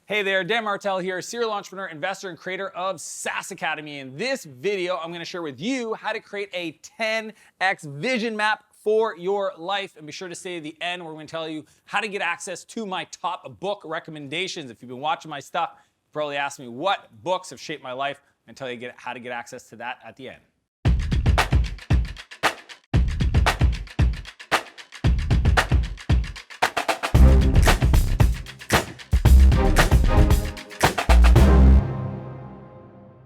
Hey there, Dan Martell here, serial entrepreneur, investor, and creator of SaaS Academy. In this video, I'm going to share with you how to create a 10x vision map for your life. And be sure to stay to the end where we're going to tell you how to get access to my top book recommendations. If you've been watching my stuff, you probably asked me what books have shaped my life, and tell you how to get access to that at the end.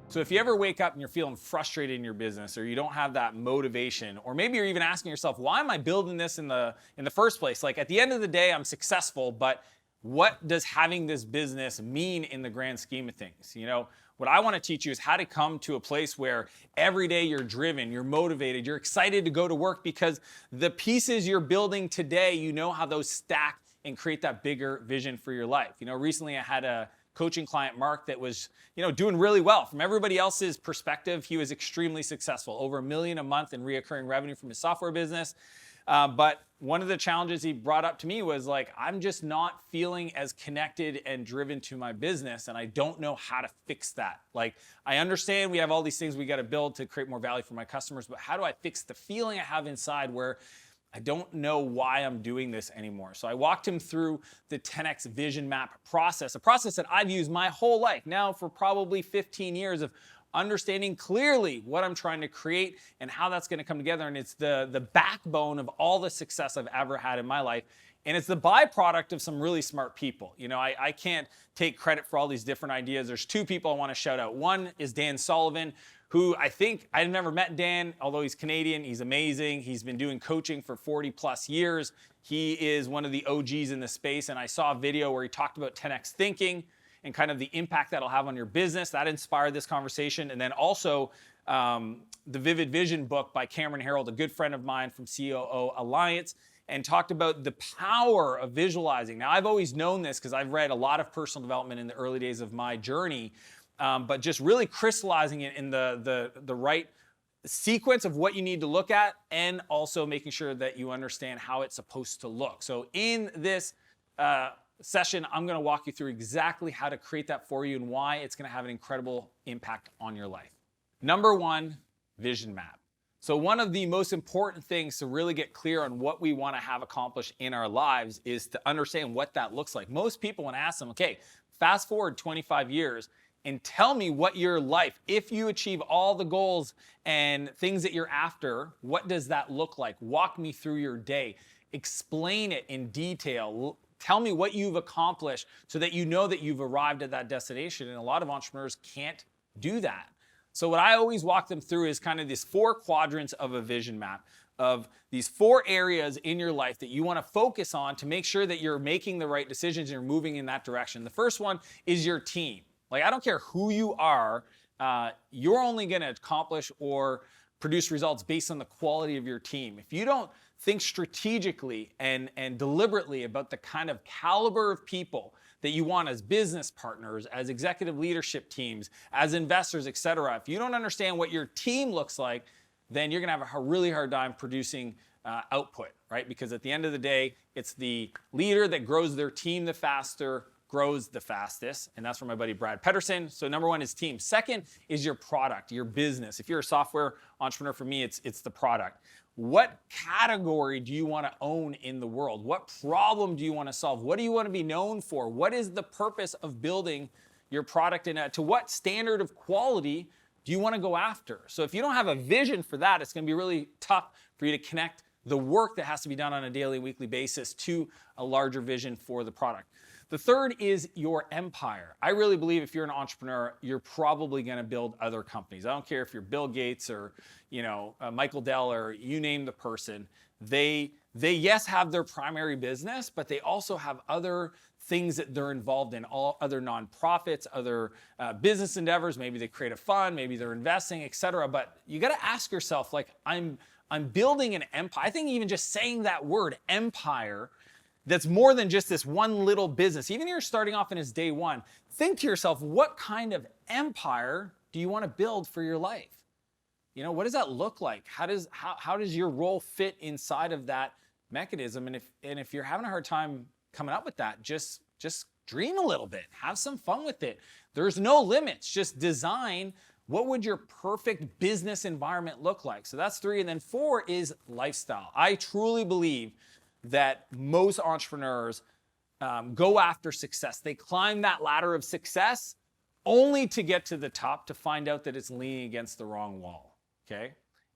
So if you ever wake up and you're feeling frustrated in your business, or you don't have that motivation, or maybe you're even asking yourself, why am I building this in the first place? Like, at the end of the day, I'm successful, but what does having this business mean in the grand scheme of things? You know, what I want to teach you is how to come to a place where every day you're driven, you're motivated, you're excited to go to work, because the pieces you're building today, you know how those stack and create that bigger vision for your life. You know, recently I had a coaching client, Mark, that was, doing really well. From everybody else's perspective, he was extremely successful, over $1 million a month in reoccurring revenue from his software business. But one of the challenges he brought up to me was like, I'm just not feeling as connected and driven to my business, and I don't know how to fix that. Like, I understand we have all these things we got to build to create more value for my customers, but how do I fix the feeling I have inside where I don't know why I'm doing this anymore? So I walked him through the 10x vision map process, a process that I've used my whole life now for probably 15 years of understanding clearly what I'm trying to create and how that's going to come together. And it's the backbone of all the success I've ever had in my life. And it's the byproduct of some really smart people. I can't take credit for all these different ideas. There's two people I want to shout out. One is Dan Sullivan, who I've never met Dan, although he's Canadian. He's amazing. He's been doing coaching for 40 plus years. He is one of the OGs in the space. And I saw a video where he talked about 10x thinking and kind of the impact that'll have on your business. That inspired this conversation. And then also the Vivid Vision book by Cameron Herold, a good friend of mine from COO Alliance, and talked about the power of visualizing. Now, I've always known this because I've read a lot of personal development in the early days of my journey. But just really crystallizing it in the right sequence of what you need to look at, and also making sure that you understand how it's supposed to look. So in this session, I'm going to walk you through exactly how to create that for you and why it's going to have an incredible impact on your life. Number one, vision map. So one of the most important things to really get clear on what we want to have accomplished in our lives is to understand what that looks like. Most people, when I ask them, okay, fast forward 25 years, and tell me what your life, if you achieve all the goals and things that you're after, what does that look like? Walk me through your day. Explain it in detail. Tell me what you've accomplished so that you know that you've arrived at that destination. And a lot of entrepreneurs can't do that. So what I always walk them through is kind of these 4 quadrants of a vision map, of these 4 areas in your life that you want to focus on to make sure that you're making the right decisions and you're moving in that direction. The first one is your team. Like, I don't care who you are, you're only going to accomplish or produce results based on the quality of your team. If you don't think strategically and deliberately about the kind of caliber of people that you want as business partners, as executive leadership teams, as investors, etc., if you don't understand what your team looks like, then you're going to have a really hard time producing output, right? Because at the end of the day, it's the leader that grows their team the faster, grows the fastest, and that's from my buddy Brad Pedersen. So number one is team. Second is your product, your business. If you're a software entrepreneur, for me, it's the product. What category do you want to own in the world? What problem do you want to solve? What do you want to be known for? What is the purpose of building your product, and to what standard of quality do you want to go after? So if you don't have a vision for that, it's going to be really tough for you to connect the work that has to be done on a daily, weekly basis to a larger vision for the product. The third is your empire. I really believe if you're an entrepreneur, you're probably going to build other companies. I don't care if you're Bill Gates or Michael Dell, or you name the person. They yes have their primary business, but they also have other things that they're involved in, all other nonprofits, other business endeavors. Maybe they create a fund, maybe they're investing, etc. But you got to ask yourself, like, I'm building an empire. I think even just saying that word, empire, that's more than just this one little business. Even if you're starting off in its day one, think to yourself, what kind of empire do you want to build for your life? What does that look like? How does your role fit inside of that mechanism? And if you're having a hard time coming up with that, just dream a little bit, have some fun with it. There's no limits. Just design what would your perfect business environment look like. So that's 3. And then 4 is lifestyle. I truly believe that most entrepreneurs go after success. They climb that ladder of success only to get to the top to find out that it's leaning against the wrong wall, okay?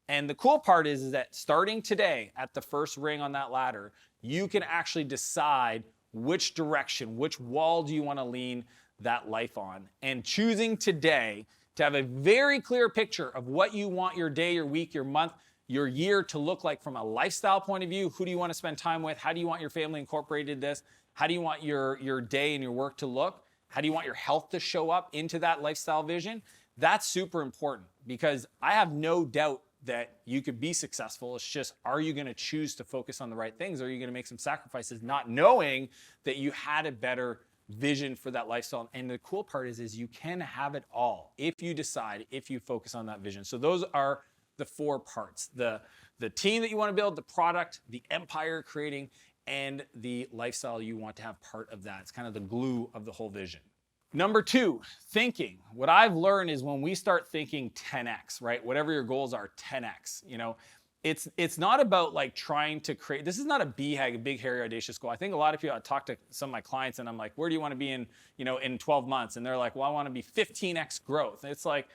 And the cool part is that starting today at the first ring on that ladder, you can actually decide which direction, which wall do you want to lean that life on. And choosing today to have a very clear picture of what you want your day, your week, your month, your year to look like from a lifestyle point of view. Who do you want to spend time with? How do you want your family incorporated this? How do you want your day and your work to look? How do you want your health to show up into that lifestyle vision? That's super important, because I have no doubt that you could be successful. It's just, are you going to choose to focus on the right things? Or are you going to make some sacrifices not knowing that you had a better vision for that lifestyle? And the cool part is you can have it all if you decide, if you focus on that vision. So those are the 4 parts: the team that you want to build, the product, the empire you're creating, and the lifestyle you want to have part of that. It's kind of the glue of the whole vision. Number 2, thinking. What I've learned is when we start thinking 10x, right? Whatever your goals are, 10x, it's not about like trying to create, this is not a BHAG, a big, hairy, audacious goal. I think a lot of people, I talk to some of my clients and I'm like, where do you want to be in 12 months? And they're like, well, I want to be 15x growth. And it's like,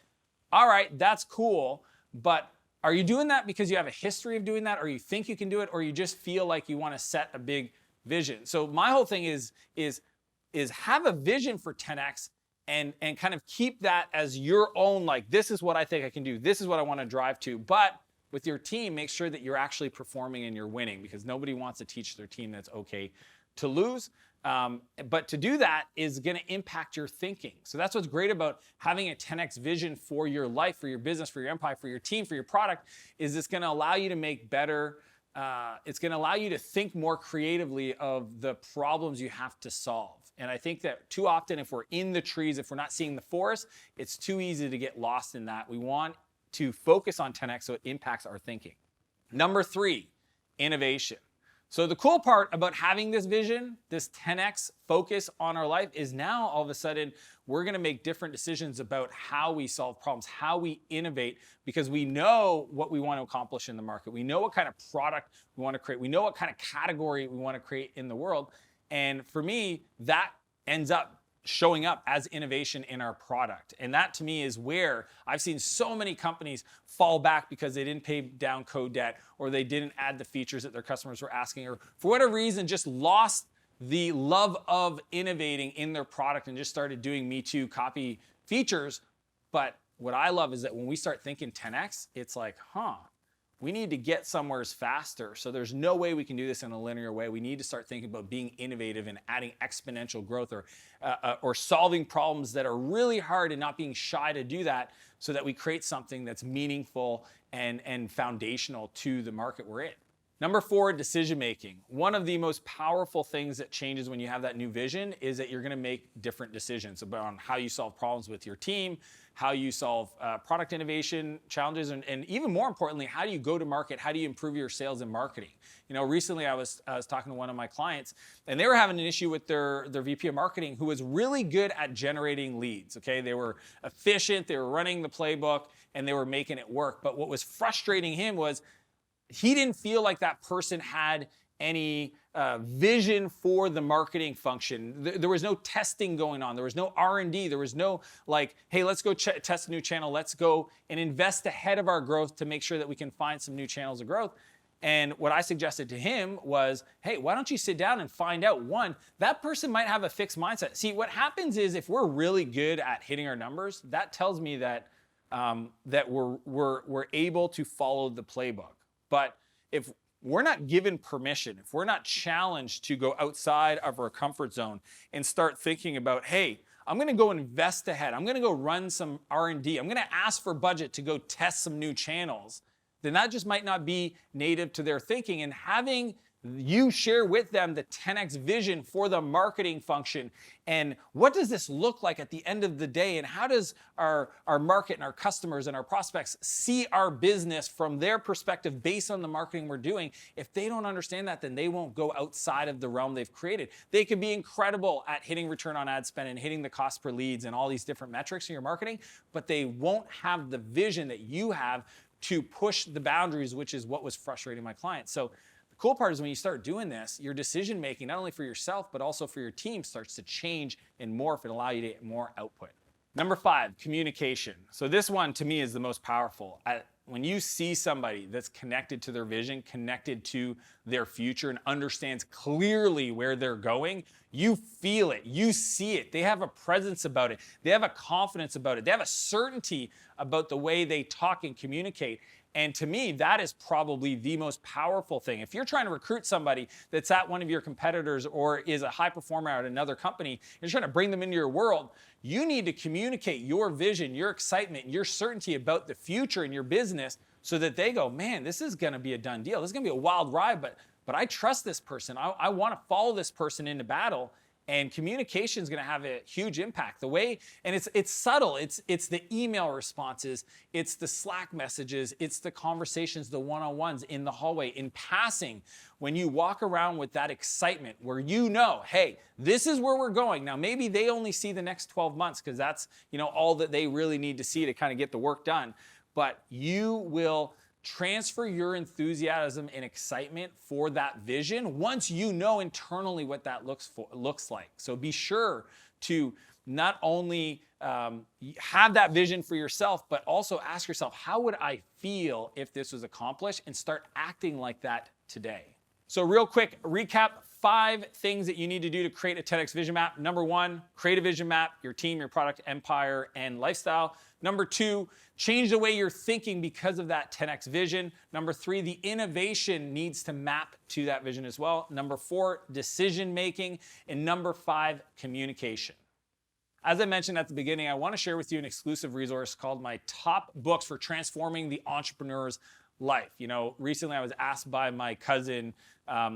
all right, that's cool. But are you doing that because you have a history of doing that, or you think you can do it, or you just feel like you want to set a big vision? So my whole thing is have a vision for 10x and kind of keep that as your own, like, this is what I think I can do. This is what I want to drive to. But with your team, make sure that you're actually performing and you're winning, because nobody wants to teach their team that it's okay to lose. But to do that is going to impact your thinking. So that's what's great about having a 10x vision for your life, for your business, for your empire, for your team, for your product, is it's going to allow you to make better, it's going to allow you to think more creatively of the problems you have to solve. And I think that too often, if we're in the trees, if we're not seeing the forest, it's too easy to get lost in that. We want to focus on 10x so it impacts our thinking. Number 3, innovation. So the cool part about having this vision, this 10x focus on our life, is now all of a sudden we're going to make different decisions about how we solve problems, how we innovate, because we know what we want to accomplish in the market. We know what kind of product we want to create. We know what kind of category we want to create in the world. And for me, that ends up showing up as innovation in our product. And that to me is where I've seen so many companies fall back because they didn't pay down code debt, or they didn't add the features that their customers were asking, or for whatever reason just lost the love of innovating in their product and just started doing Me Too copy features. But what I love is that when we start thinking 10x, it's like, we need to get somewheres faster. So there's no way we can do this in a linear way. We need to start thinking about being innovative and adding exponential growth, or solving problems that are really hard and not being shy to do that, so that we create something that's meaningful and foundational to the market we're in. Number 4, decision making. One of the most powerful things that changes when you have that new vision is that you're going to make different decisions about how you solve problems with your team, how you solve product innovation challenges, and even more importantly, how do you go to market? How do you improve your sales and marketing? Recently I was talking to one of my clients, and they were having an issue with their VP of marketing, who was really good at generating leads. Okay, they were efficient, they were running the playbook, and they were making it work. But what was frustrating him was he didn't feel like that person had any vision for the marketing function. There was no testing going on. There was no R&D. There was no like, hey, let's go test a new channel. Let's go and invest ahead of our growth to make sure that we can find some new channels of growth. And what I suggested to him was, hey, why don't you sit down and find out, one, that person might have a fixed mindset. See, what happens is if we're really good at hitting our numbers, that tells me that that we're able to follow the playbook. But if we're not given permission, if we're not challenged to go outside of our comfort zone and start thinking about, hey, I'm going to go invest ahead, I'm going to go run some R&D, I'm going to ask for budget to go test some new channels, then that just might not be native to their thinking. And having you share with them the 10x vision for the marketing function. And what does this look like at the end of the day? And how does our market and our customers and our prospects see our business from their perspective based on the marketing we're doing? If they don't understand that, then they won't go outside of the realm they've created. They can be incredible at hitting return on ad spend and hitting the cost per leads and all these different metrics in your marketing, but they won't have the vision that you have to push the boundaries, which is what was frustrating my clients. So cool part is when you start doing this, your decision making, not only for yourself, but also for your team, starts to change and morph and allow you to get more output. Number 5, communication. So this one to me is the most powerful. When you see somebody that's connected to their vision, connected to their future, and understands clearly where they're going, you feel it, you see it. They have a presence about it. They have a confidence about it. They have a certainty about the way they talk and communicate. And to me, that is probably the most powerful thing. If you're trying to recruit somebody that's at one of your competitors or is a high performer at another company, you're trying to bring them into your world, you need to communicate your vision, your excitement, your certainty about the future in your business so that they go, man, this is going to be a done deal. This is going to be a wild ride, but I trust this person. I want to follow this person into battle. And communication is going to have a huge impact. The way, and it's subtle. It's the email responses, it's the Slack messages, it's the conversations, the one-on-ones in the hallway, in passing. When you walk around with that excitement, where you know, hey, this is where we're going. Now, maybe they only see the next 12 months because that's all that they really need to see to kind of get the work done. But you will transfer your enthusiasm and excitement for that vision once you know internally what that looks like. So be sure to not only have that vision for yourself, but also ask yourself, how would I feel if this was accomplished? And start acting like that today. So real quick recap, 5 things that you need to do to create a 10x vision map. Number 1, create a vision map, your team, your product, empire, and lifestyle. Number 2, change the way you're thinking because of that 10x vision. Number 3, the innovation needs to map to that vision as well. Number 4, decision making. And number 5, communication. As I mentioned at the beginning, I want to share with you an exclusive resource called my top books for transforming the entrepreneur's life. Recently I was asked by my cousin,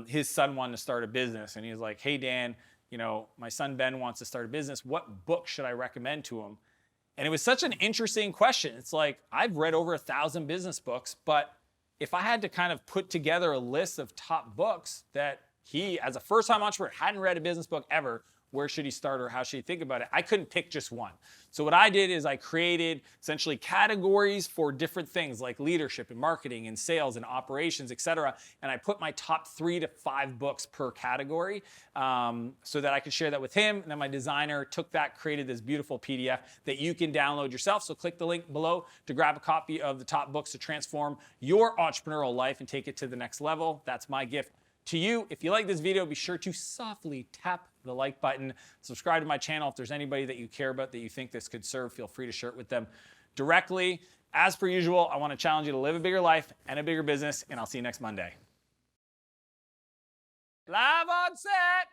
his son wanted to start a business, and he was like, hey Dan, my son Ben wants to start a business. What book should I recommend to him? And it was such an interesting question. It's like, I've read over 1,000 business books, but if I had to kind of put together a list of top books that he, as a first-time entrepreneur, hadn't read a business book ever, where should he start or how should he think about it? I couldn't pick just one. So what I did is I created essentially categories for different things like leadership and marketing and sales and operations, etc. And I put my top 3 to 5 books per category so that I could share that with him. And then my designer took that, created this beautiful PDF that you can download yourself. So click the link below to grab a copy of the top books to transform your entrepreneurial life and take it to the next level. That's my gift to you. If you like this video, be sure to softly tap the like button. Subscribe to my channel. If there's anybody that you care about that you think this could serve, feel free to share it with them directly. As per usual, I want to challenge you to live a bigger life and a bigger business, and I'll see you next Monday. Live on set.